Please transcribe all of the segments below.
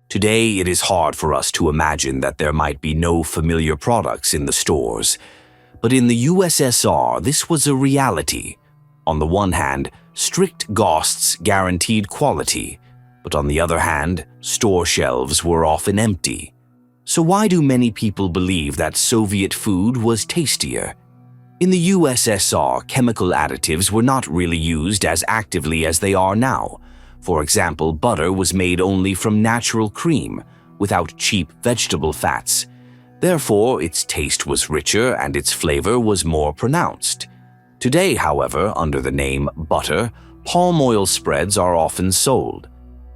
Today, it is hard for us to imagine that there might be no familiar products in the stores. But in the USSR, this was a reality. On the one hand, strict GOSTs guaranteed quality, but on the other hand, store shelves were often empty. So why do many people believe that Soviet food was tastier? In the USSR, chemical additives were not really used as actively as they are now. For example, butter was made only from natural cream, without cheap vegetable fats. Therefore, its taste was richer and its flavor was more pronounced. Today, however, under the name butter, palm oil spreads are often sold.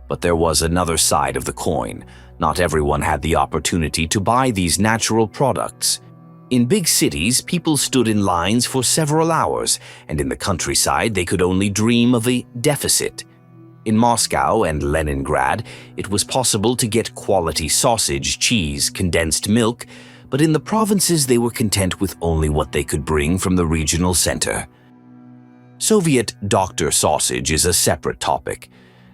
But there was another side of the coin. Not everyone had the opportunity to buy these natural products. In big cities, people stood in lines for several hours, and in the countryside, they could only dream of a deficit. In Moscow and Leningrad, it was possible to get quality sausage, cheese, condensed milk, but in the provinces they were content with only what they could bring from the regional center. Soviet doctor sausage is a separate topic.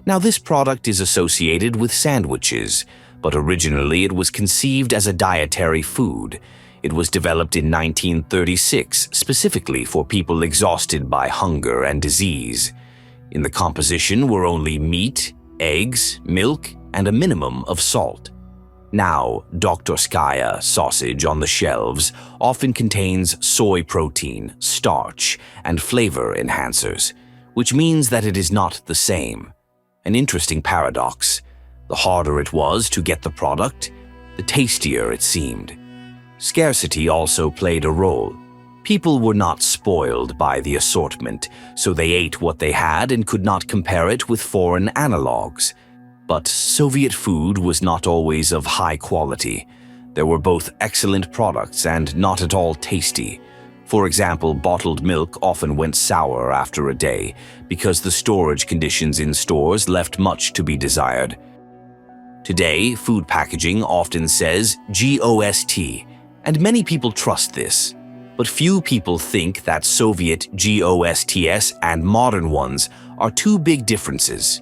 Now, this product is associated with sandwiches, but originally it was conceived as a dietary food. It was developed in 1936 specifically for people exhausted by hunger and disease. In the composition were only meat, eggs, milk, and a minimum of salt. Now, doktorskaya sausage on the shelves often contains soy protein, starch, and flavor enhancers, which means that it is not the same. An interesting paradox. The harder it was to get the product, the tastier it seemed. Scarcity also played a role. People were not spoiled by the assortment, so they ate what they had and could not compare it with foreign analogs. But Soviet food was not always of high quality. There were both excellent products and not at all tasty. For example, bottled milk often went sour after a day because the storage conditions in stores left much to be desired. Today, food packaging often says GOST, and many people trust this. But few people think that Soviet GOSTs and modern ones are two big differences.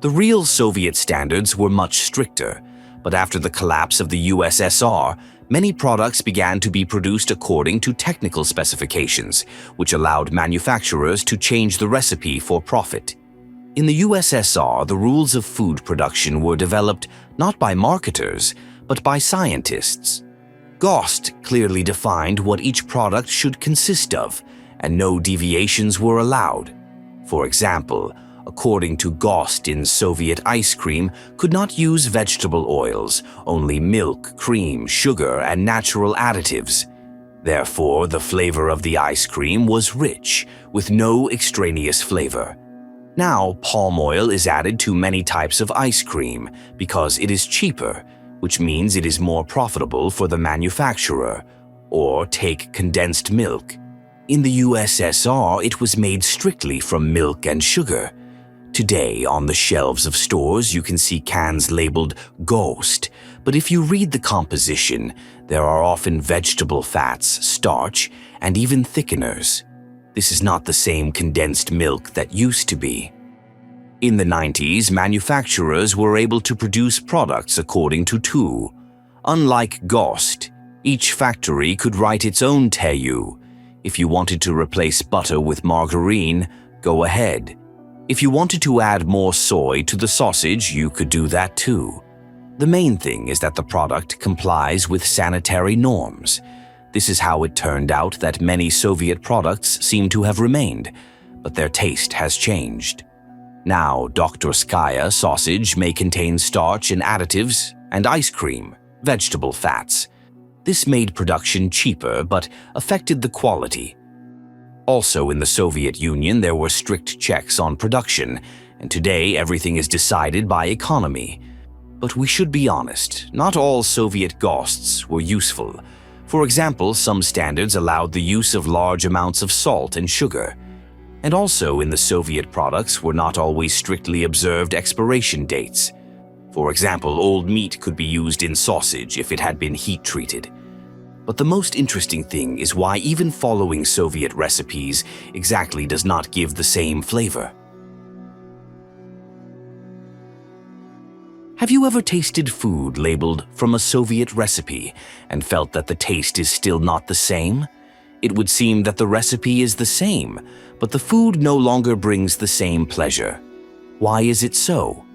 The real Soviet standards were much stricter, but after the collapse of the USSR, many products began to be produced according to technical specifications, which allowed manufacturers to change the recipe for profit. In the USSR, the rules of food production were developed not by marketers, but by scientists. GOST clearly defined what each product should consist of, and no deviations were allowed. For example, according to GOST in Soviet ice cream could not use vegetable oils, only milk, cream, sugar, and natural additives. Therefore, the flavor of the ice cream was rich, with no extraneous flavor. Now, palm oil is added to many types of ice cream because it is cheaper, which means it is more profitable for the manufacturer. Or take condensed milk. In the USSR, it was made strictly from milk and sugar. Today, on the shelves of stores, you can see cans labeled GOST, but if you read the composition, there are often vegetable fats, starch, and even thickeners. This is not the same condensed milk that used to be. In the 90s, manufacturers were able to produce products according to TU. Unlike GOST, each factory could write its own TEU. If you wanted to replace butter with margarine, go ahead. If you wanted to add more soy to the sausage, you could do that too. The main thing is that the product complies with sanitary norms. This is how it turned out that many Soviet products seem to have remained, but their taste has changed. Now, doktorskaya sausage may contain starch and additives, and ice cream, vegetable fats. This made production cheaper but affected the quality. Also, in the Soviet Union, there were strict checks on production, and today everything is decided by economy. But we should be honest, not all Soviet GOSTs were useful. For example, some standards allowed the use of large amounts of salt and sugar. And also in the Soviet products were not always strictly observed expiration dates. For example, old meat could be used in sausage if it had been heat-treated. But the most interesting thing is why even following Soviet recipes exactly does not give the same flavor. Have you ever tasted food labeled from a Soviet recipe and felt that the taste is still not the same? It would seem that the recipe is the same, but the food no longer brings the same pleasure. Why is it so?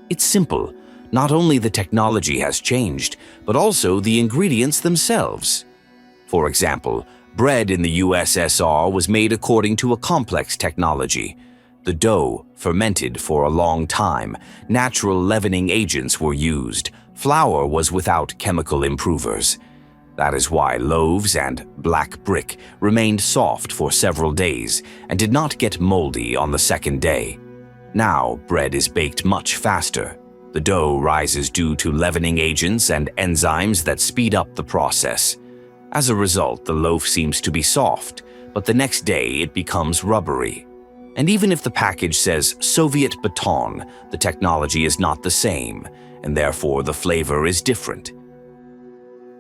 It's simple. Not only the technology has changed, but also the ingredients themselves. For example, bread in the USSR was made according to a complex technology. The dough fermented for a long time, natural leavening agents were used, flour was without chemical improvers. That is why loaves and black brick remained soft for several days and did not get moldy on the second day. Now, bread is baked much faster. The dough rises due to leavening agents and enzymes that speed up the process. As a result, the loaf seems to be soft, but the next day it becomes rubbery. And even if the package says Soviet baton, the technology is not the same, and therefore the flavor is different.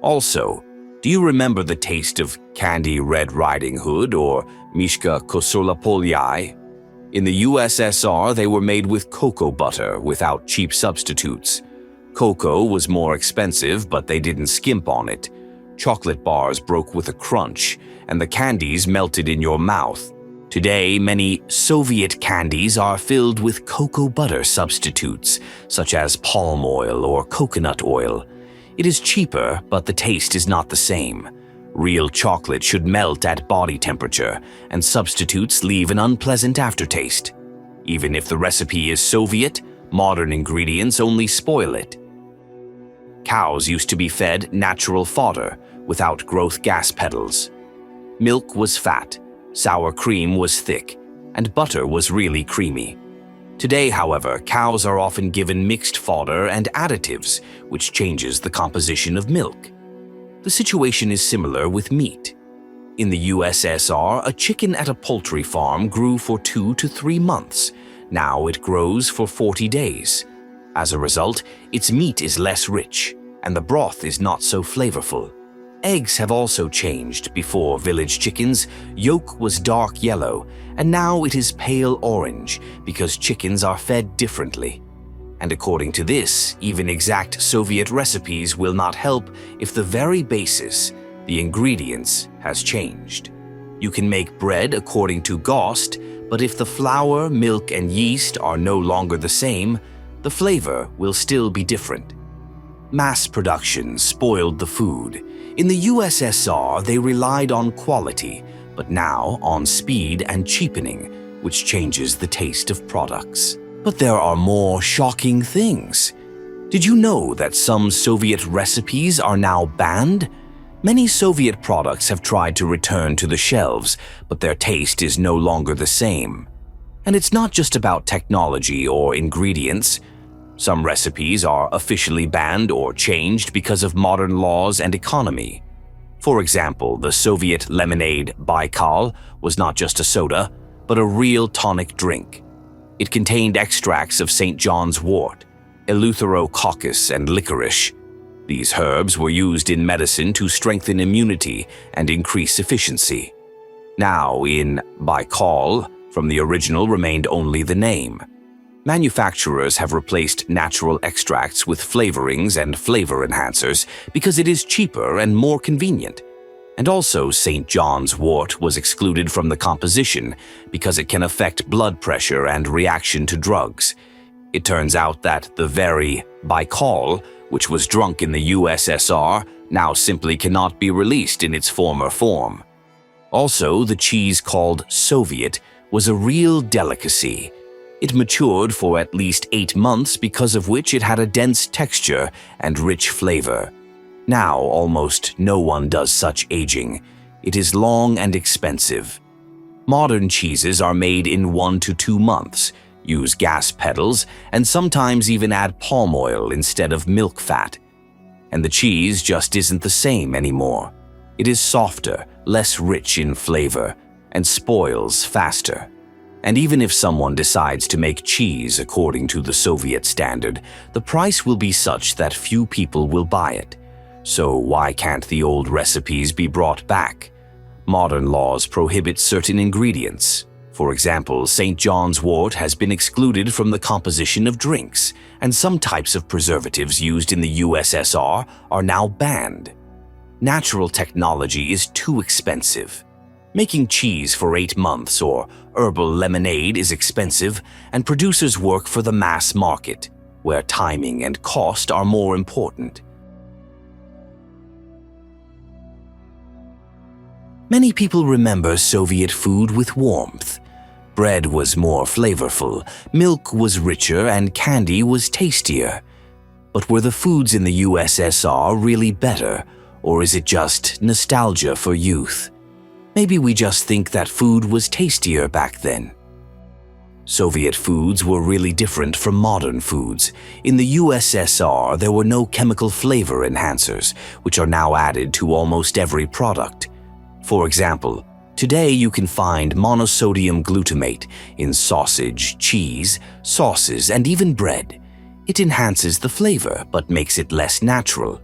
Also, do you remember the taste of candy Red Riding Hood or Mishka Kosolapolyai? In the USSR, they were made with cocoa butter without cheap substitutes. Cocoa was more expensive, but they didn't skimp on it. Chocolate bars broke with a crunch, and the candies melted in your mouth. Today, many Soviet candies are filled with cocoa butter substitutes, such as palm oil or coconut oil. It is cheaper, but the taste is not the same. Real chocolate should melt at body temperature, and substitutes leave an unpleasant aftertaste. Even if the recipe is Soviet, modern ingredients only spoil it. Cows used to be fed natural fodder without growth gas pedals. Milk was fat, sour cream was thick, and butter was really creamy. Today, however, cows are often given mixed fodder and additives, which changes the composition of milk. The situation is similar with meat. In the USSR, a chicken at a poultry farm grew for 2 to 3 months. Now it grows for 40 days. As a result, its meat is less rich, and the broth is not so flavorful. Eggs have also changed. Before village chickens, yolk was dark yellow, and now it is pale orange because chickens are fed differently. And according to this, even exact Soviet recipes will not help if the very basis, the ingredients, has changed. You can make bread according to GOST, but if the flour, milk, and yeast are no longer the same, the flavor will still be different. Mass production spoiled the food. In the USSR, they relied on quality, but now on speed and cheapening, which changes the taste of products. But there are more shocking things. Did you know that some Soviet recipes are now banned? Many Soviet products have tried to return to the shelves, but their taste is no longer the same. And it's not just about technology or ingredients. Some recipes are officially banned or changed because of modern laws and economy. For example, the Soviet lemonade Baikal was not just a soda, but a real tonic drink. It contained extracts of St. John's wort, Eleutherococcus, and licorice. These herbs were used in medicine to strengthen immunity and increase efficiency. Now, in Baikal, from the original remained only the name. Manufacturers have replaced natural extracts with flavorings and flavor enhancers because it is cheaper and more convenient. And also, St. John's wort was excluded from the composition because it can affect blood pressure and reaction to drugs. It turns out that the very Baikal, which was drunk in the USSR, now simply cannot be released in its former form. Also, the cheese called Soviet was a real delicacy. It matured for at least 8 months, because of which it had a dense texture and rich flavor. Now, almost no one does such aging. It is long and expensive. Modern cheeses are made in 1 to 2 months, use gas pedals, and sometimes even add palm oil instead of milk fat. And the cheese just isn't the same anymore. It is softer, less rich in flavor, and spoils faster. And even if someone decides to make cheese according to the Soviet standard, the price will be such that few people will buy it. So why can't the old recipes be brought back? Modern laws prohibit certain ingredients. For example, St. John's wort has been excluded from the composition of drinks, and some types of preservatives used in the USSR are now banned. Natural technology is too expensive. Making cheese for 8 months or herbal lemonade is expensive, and producers work for the mass market, where timing and cost are more important. Many people remember Soviet food with warmth. Bread was more flavorful, milk was richer, and candy was tastier. But were the foods in the USSR really better, or is it just nostalgia for youth? Maybe we just think that food was tastier back then. Soviet foods were really different from modern foods. In the USSR, there were no chemical flavor enhancers, which are now added to almost every product. For example, today you can find monosodium glutamate in sausage, cheese, sauces, and even bread. It enhances the flavor but makes it less natural.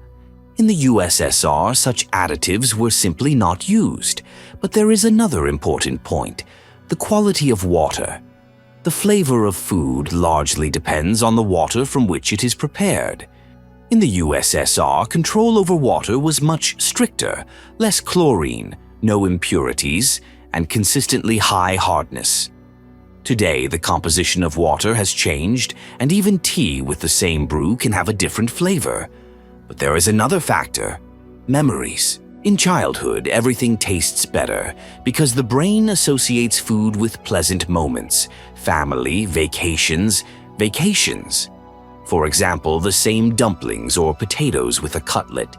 In the USSR, such additives were simply not used. But there is another important point: the quality of water. The flavor of food largely depends on the water from which it is prepared. In the USSR, control over water was much stricter, less chlorine, no impurities, and consistently high hardness. Today, the composition of water has changed, and even tea with the same brew can have a different flavor. But there is another factor: memories. In childhood, everything tastes better because the brain associates food with pleasant moments, family, vacations. For example, the same dumplings or potatoes with a cutlet.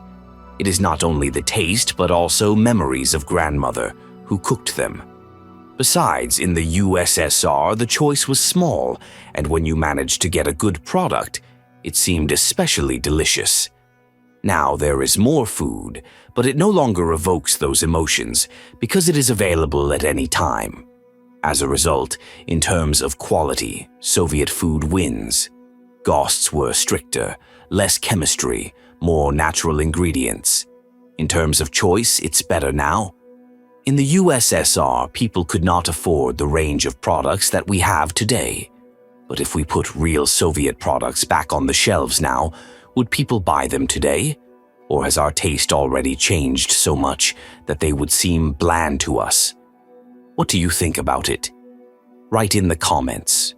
It is not only the taste but also memories of grandmother who cooked them. Besides, in the USSR, the choice was small, and when you managed to get a good product, it seemed especially delicious. Now there is more food, but it no longer evokes those emotions because it is available at any time. As a result, in terms of quality, Soviet food wins. GOSTs were stricter, less chemistry, more natural ingredients. In terms of choice, it's better now. In the USSR, people could not afford the range of products that we have today. But if we put real Soviet products back on the shelves now, would people buy them today? Or has our taste already changed so much that they would seem bland to us? What do you think about it? Write in the comments.